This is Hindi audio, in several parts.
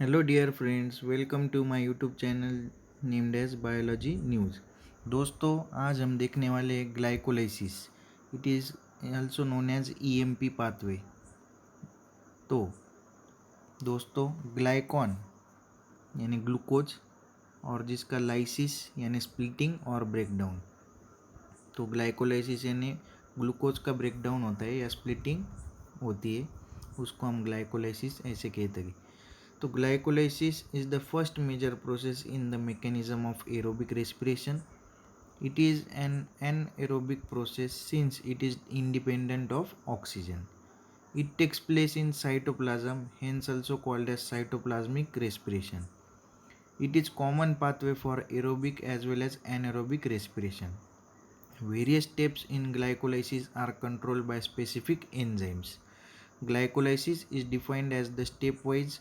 Hello dear friends, welcome to my YouTube channel named as Biology News। दोस्तों आज हम देखने वाले हैं glycolysis. It is also known as EMP pathway। तो दोस्तों ग्लाइकॉन यानी ग्लूकोज और जिसका लाइसिस यानी स्प्लिटिंग और ब्रेकडाउन। तो ग्लाइकोलाइसिस यानी ग्लूकोज का ब्रेकडाउन होता है या स्प्लिटिंग होती है, उसको हम ग्लाइकोलाइसिस ऐसे कहते हैं। तो glycolysis is the first major process in the mechanism of aerobic respiration. It is an anaerobic process since it is independent of oxygen. It takes place in cytoplasm, hence also called as cytoplasmic respiration. It is common pathway for aerobic as well as anaerobic respiration. Various steps in glycolysis are controlled by specific enzymes. Glycolysis is defined as the stepwise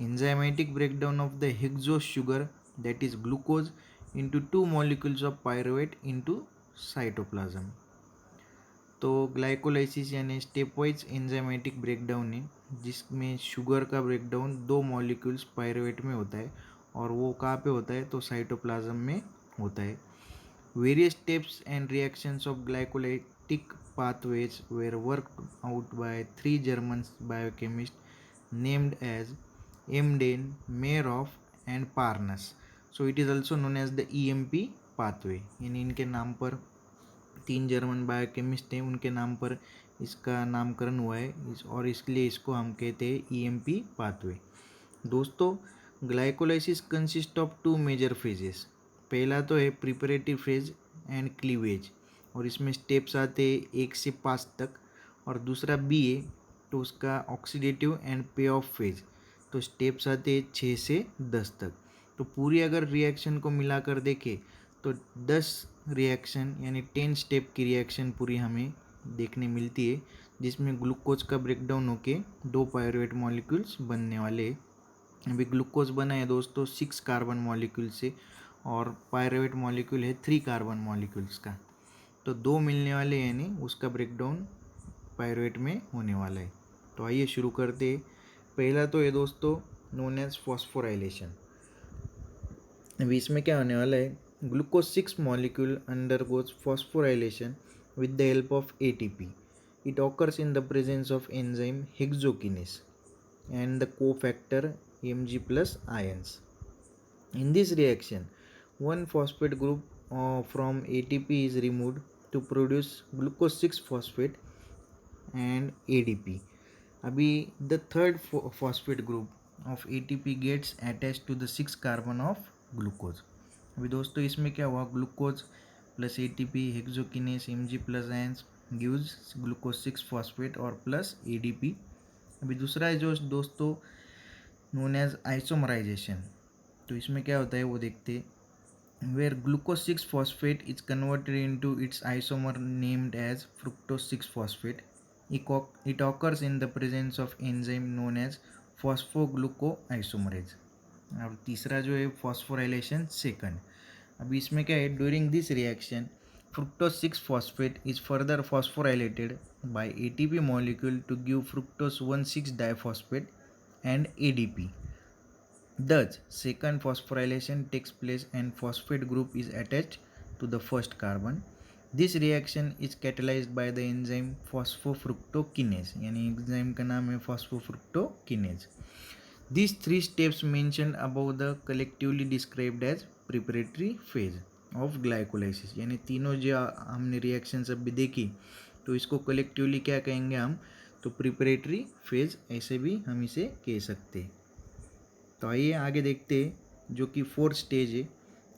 enzymatic breakdown of the hexose sugar, that is glucose, into two molecules of pyruvate into cytoplasm। तो ग्लाइकोलाइसिस यानी स्टेपवाइज एंजाइमेटिक ब्रेकडाउन है जिसमें शुगर का ब्रेकडाउन दो मॉलिक्यूल्स पायरुवेट में होता है और वो कहाँ पे होता है तो साइटोप्लाज्म में होता है। Various steps and reactions of glycolytic pathways were worked out by three German biochemists named as Emden, Mayroff and Parnas। So it is also known as the EMP pathway। यानी इनके नाम पर तीन जर्मन बायोकेमिस्ट हैं, उनके नाम पर इसका नामकरण हुआ है और इसलिए इसको हम कहते हैं ईएमपी पाथवे। दोस्तों glycolysis consist of two major phases. पहला तो है प्रिपरेटिव फेज एंड क्लीवेज और इसमें स्टेप्स आते हैं 1 से 5 तक, और दूसरा बी है तो उसका oxidative and pay off phase, तो स्टेप्स आते हैं 6 से 10 तक। तो पूरी अगर रिएक्शन को मिलाकर देखें तो 10 रिएक्शन यानी 10 स्टेप की रिएक्शन पूरी हमें देखने मिलती है, जिसमें ग्लूकोज का ब्रेकडाउन होके दो पायरुवेट मॉलिक्यूल्स बनने वाले हैं। अभी ग्लूकोज बना है दोस्तों 6 कार्बन मॉलिक्यूल से और पायरुवेट मॉलिक्यूल है 3 कार्बन मॉलिक्यूल्स का, तो दो मिलने वाले यानी उसका ब्रेकडाउन पायरुवेट में होने वाला है। तो आइए शुरू करते हैं। पहला तो है दोस्तों नोन एज फॉस्फोराइलेशन। अभी इसमें क्या होने वाला है, glucose 6 molecule undergoes phosphorylation with the help of ATP. It occurs in the presence of enzyme hexokinase and the cofactor Mg plus ions. In this reaction, one phosphate group from ATP is removed to produce glucose 6 phosphate and ADP. अभी the third phosphate group of ATP gets attached to the 6 carbon of glucose। अभी दोस्तों इसमें क्या हुआ, glucose plus ATP hexokinase Mg plus ions gives glucose 6 phosphate और प्लस ADP। अभी दूसरा है जो दोस्तों नोन एज आइसोमराइजेशन। तो इसमें क्या होता है वो देखते हैं। Where glucose 6 phosphate is converted into its isomer named as fructose 6 phosphate. It occurs in the presence of enzyme known as phosphoglucoisomerase. और तीसरा जो है फॉस्फोराइलेशन सेकंड। अभी इसमें क्या है, during this reaction fructose 6 phosphate is further phosphorylated by ATP molecule to give fructose 1,6 diphosphate and ADP। Thus, second phosphorylation takes place and phosphate group is attached to the first carbon. This reaction is catalyzed by the enzyme phosphofructokinase, यानी एंजाइम का नाम है phosphofructokinase। These three steps mentioned above the collectively described as preparatory phase of glycolysis। यानी तीनों जो हमने रिएक्शंस अभी देखी तो इसको कलेक्टिवली क्या कहेंगे हम, तो प्रिपरेटरी फेज ऐसे भी हम इसे कह सकते हैं। तो आइए आगे देखते हैं जो कि फोर्थ स्टेज है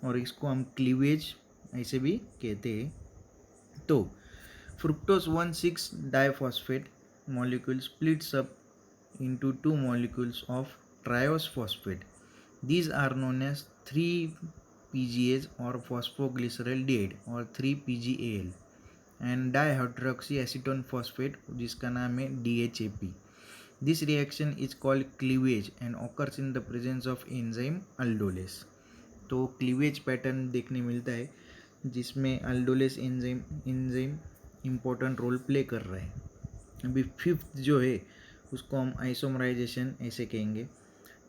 और इसको हम क्लीवेज ऐसे भी कहते हैं। तो fructose 1,6 diphosphate molecule splits up into two molecules of triose phosphate. These are known as 3-PGAs or phosphoglyceraldehyde or 3-PGAL and dihydroxyacetone phosphate जिसका नाम है DHAP। This reaction is called cleavage and occurs in the presence of enzyme aldolase। तो क्लीवेज पैटर्न देखने मिलता है जिसमें अल्डोलेस एंजाइम इम्पोर्टेंट रोल प्ले कर रहा है। अभी फिफ्थ जो है उसको हम आइसोमराइजेशन ऐसे कहेंगे।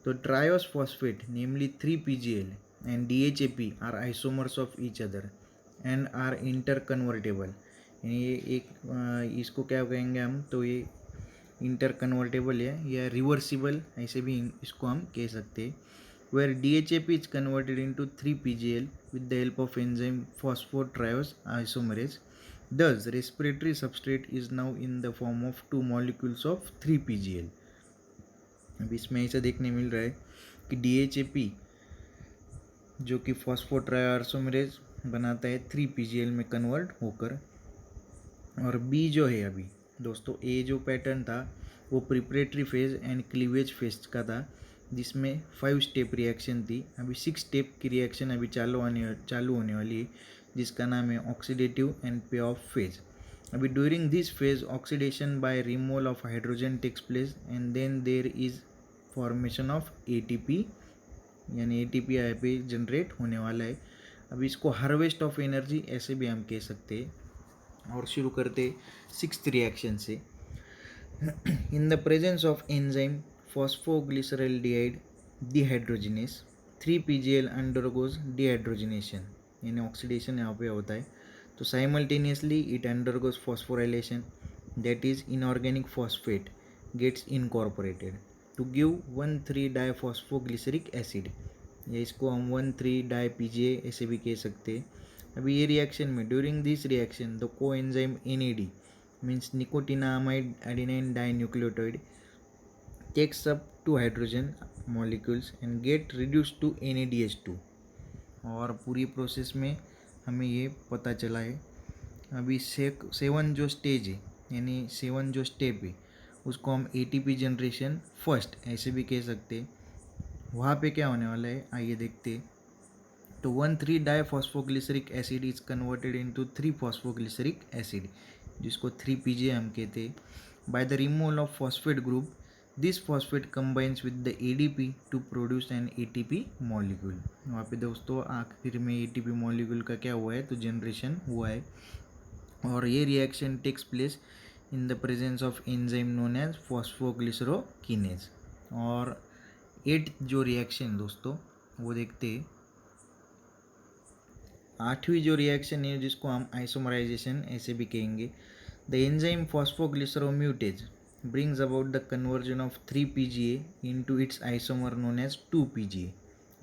तो triose phosphate namely 3-PGL and DHAP are isomers of each other and are interconvertible. ये एक इसको क्या कहेंगे हम, तो ये इंटर कन्वर्टेबल है या रिवर्सिबल ऐसे भी इसको हम कह सकते हैं. Where DHAP is converted into 3-PGL with the help of enzyme phosphotriose isomerase. Thus, respiratory substrate is now in the form of 2 molecules of 3-PGL. अब इसमें ऐसा देखने मिल रहा है कि DHAP जो कि फॉस्फोट्राइसोमरेज बनाता है 3-PGL में कन्वर्ट होकर, और बी जो है अभी दोस्तों, ए जो पैटर्न था वो preparatory phase and cleavage phase का था जिसमें 5 स्टेप रिएक्शन थी. अभी 6 स्टेप की रिएक्शन अभी चालू होने वाली है जिसका नाम है oxidative and pay off phase. अभी during this phase oxidation by removal of hydrogen takes place and then there is formation of ATP, यानी एटीपी यहाँ पे जनरेट होने वाला है. अभी इसको हार्वेस्ट ऑफ एनर्जी ऐसे भी हम कह सकते हैं. और शुरू करते 6th रिएक्शन से. In the presence of enzyme phosphoglyceraldehyde dehydrogenase 3-PGL undergoes dehydrogenation, यानी ऑक्सीडेशन यहाँ पे होता है. तो simultaneously it undergoes phosphorylation, that is inorganic phosphate gets incorporated to give one three diphosphoglyceric acid, या इसको हम 1,3-डाई-PGA ऐसे भी कह सकते हैं. अभी ये रिएक्शन में ड्यूरिंग दिस रिएक्शन द को enzyme NAD means nicotinamide adenine dinucleotide takes up 2 hydrogen molecules and get reduce to NADH2. और पूरी प्रोसेस में हमें ये पता चला है. अभी 7 जो स्टेज है यानी 7 जो स्टेप है उसको हम ATP जनरेशन फर्स्ट ऐसे भी कह सकते हैं. वहाँ पे क्या होने वाला है आइए देखते हैं. तो one three diphosphoglyceric acid is converted into three phosphoglyceric acid जिसको 3-PGA हम कहते हैं. By the removal of phosphate group this phosphate combines with the ADP to produce an ATP molecule. वहाँ पे दोस्तों आखिर में ATP मॉलिक्यूल का क्या हुआ है, तो जनरेशन हुआ है. और ये reaction takes place in the presence of enzyme known as phosphoglycerokinase. और 8 जो रिएक्शन दोस्तों वो देखते हैं. 8वीं जो रिएक्शन है जिसको हम आइसोमराइजेशन ऐसे भी कहेंगे. The enzyme phosphoglyceromutase brings about the conversion of 3-PGA into its isomer known as 2-PGA.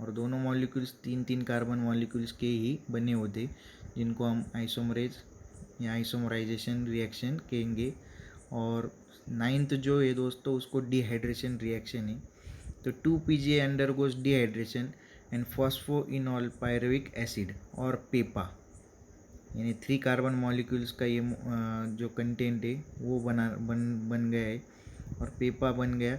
और दोनों मॉलिक्यूल्स 3 कार्बन मॉलिक्यूल्स के ही बने होते जिनको हम आइसोमरेज या आइसोमराइजेशन रिएक्शन कहेंगे. और 9th जो है दोस्तों उसको डिहाइड्रेशन रिएक्शन है. तो 2-PGA undergoes dehydration and phosphoenol pyruvic acid और पेपा, यानी 3 कार्बन मॉलिक्यूल्स का ये जो कंटेंट है वो बन गया है और पेपा बन गया.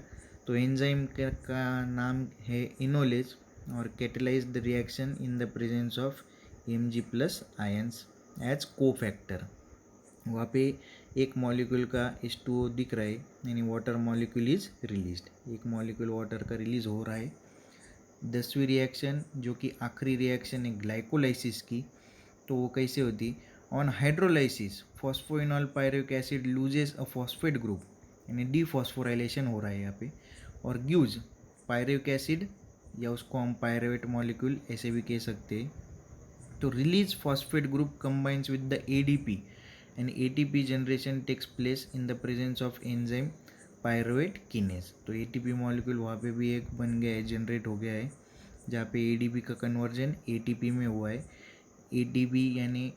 तो एंजाइम का नाम है इनोलेज और catalyse the reaction in the presence of Mg+ ions as cofactor. वहाँ पे एक मॉलिक्यूल का H2O दिख रहा है यानी वाटर मॉलिक्यूल इज रिलीज्ड, एक मॉलिक्यूल वाटर का रिलीज हो रहा है. 10वीं रिएक्शन जो कि आखिरी रिएक्शन है ग्लाइकोलाइसिस की, तो वो कैसे होती. On hydrolysis phosphoenol pyruvic acid loses a phosphate group, यानी डीफॉस्फोराइलेशन हो रहा है यहाँ पे, और गिव्स पायरुविक एसिड या उसको हम पायरुवेट मॉलिक्यूल ऐसे भी कह सकते हैं. तो release phosphate group combines with the ADP and ATP generation takes place in the presence of enzyme pyruvate kinase. तो ATP मॉलिक्यूल वहाँ पे भी एक बन गया है, जनरेट हो गया है, जहाँ पे ADP का कन्वर्जन ATP में हुआ है. ATP यानी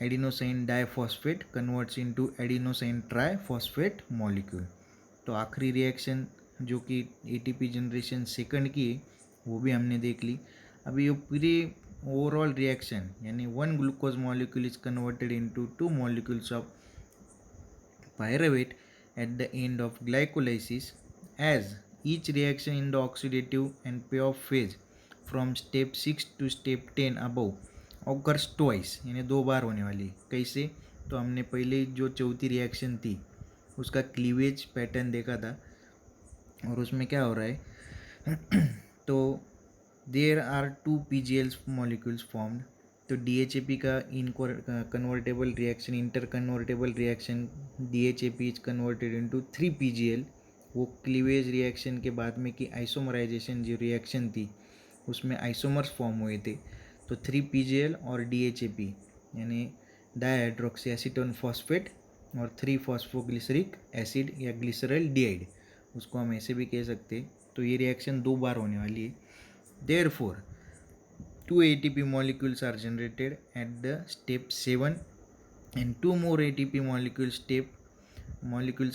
adenosine diphosphate converts into adenosine triphosphate molecule. तो आखिरी रिएक्शन जो कि ATP जनरेशन सेकंड की है वो भी हमने देख ली. अभी ये पूरी ओवरऑल रिएक्शन यानी 1 glucose molecule is converted into 2 molecules of pyruvate at the end of glycolysis, as each reaction in the oxidative and payoff phase from step 6 to step 10 above occurs twice, यानी 2 बार होने वाली. कैसे, तो हमने पहले जो चौथी रिएक्शन थी उसका क्लीवेज पैटर्न देखा था और उसमें क्या हो रहा है तो there are 2-PGL molecules formed. तो DHAP का convertible reaction interconvertible reaction DHAP is converted into 3-PGL वो क्लीवेज रिएक्शन के बाद में कि आइसोमराइजेशन जो रिएक्शन थी उसमें आइसोमर्स फॉर्म हुए थे, तो 3 PGL और DHAP यानी डाईहाइड्रोक्सी एसीटोन फॉस्फेट और 3-फॉस्फोग्लिसरिक एसिड या ग्लिसरल डिहाइड, उसको हम ऐसे भी कह सकते हैं। तो ये रिएक्शन 2 बार होने वाली है। Therefore 2 ATP molecules are generated at the step 7 and 2 more ATP molecules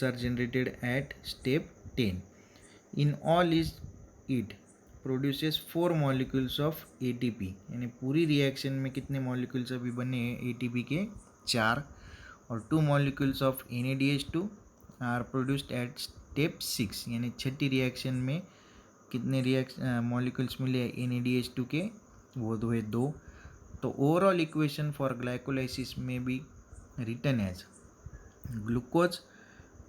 are generated at step 10. In all it produces 4 molecules of ATP, यानी पूरी रिएक्शन में कितने मॉलिक्यूल्स अभी बने हैं ATP के 4, और 2 molecules of NADH2 are produced at step 6, यानी छठी रिएक्शन में कितने मॉलिक्यूल्स मिले NADH2 के, वो हुए 2। तो overall equation for glycolysis may be written as glucose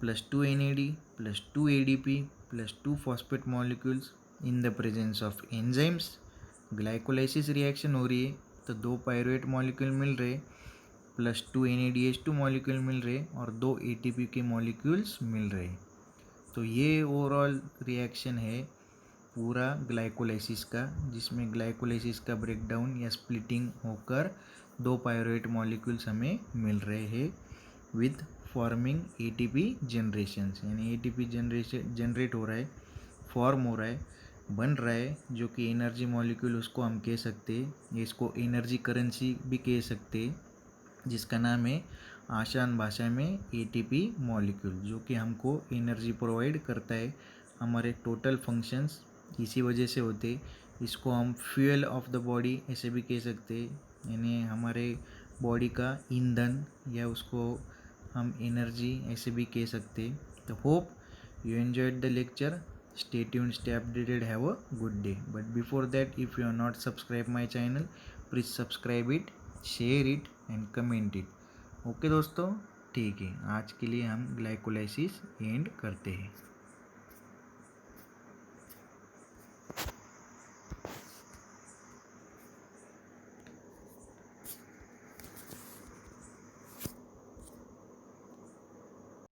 plus 2 NAD plus 2 ADP plus 2 phosphate molecules in the presence of enzymes। Glycolysis reaction हो रही है तो 2 पायरुवेट मॉलिक्यूल मिल रहे प्लस 2 NADH2 मॉलिक्यूल मिल रहे और 2 ATP के मॉलिक्यूल्स मिल रहे। तो ये ओवरऑल रिएक्शन है पूरा ग्लाइकोलाइसिस का, जिसमें ग्लाइकोलाइसिस का ब्रेकडाउन या स्प्लिटिंग होकर 2 पायरुवेट मॉलिक्यूल्स हमें मिल रहे हैं विद फॉर्मिंग ATP जनरेशंस, यानी ATP जनरेट हो रहा है, फॉर्म हो रहा है, बन रहा है, जो कि एनर्जी मॉलिक्यूल उसको हम कह सकते हैं। इसको एनर्जी करेंसी भी कह सकते हैं, जिसका नाम है आसान भाषा में ATP मॉलिक्यूल, जो कि हमको एनर्जी प्रोवाइड करता है। हमारे टोटल फंक्शंस इसी वजह से होते। इसको हम फ्यूल ऑफ द बॉडी ऐसे भी कह सकते हैं, यानी हमारे बॉडी का ईंधन, या उसको हम एनर्जी ऐसे भी कह सकते हैं। तो hope you enjoyed the lecture, stay tuned, stay updated, have a good day. But before that, if you are not subscribed my channel, please subscribe it, share it and comment it. Okay दोस्तों, ठीक है, आज के लिए हम ग्लाइकोलाइसिस एंड करते हैं।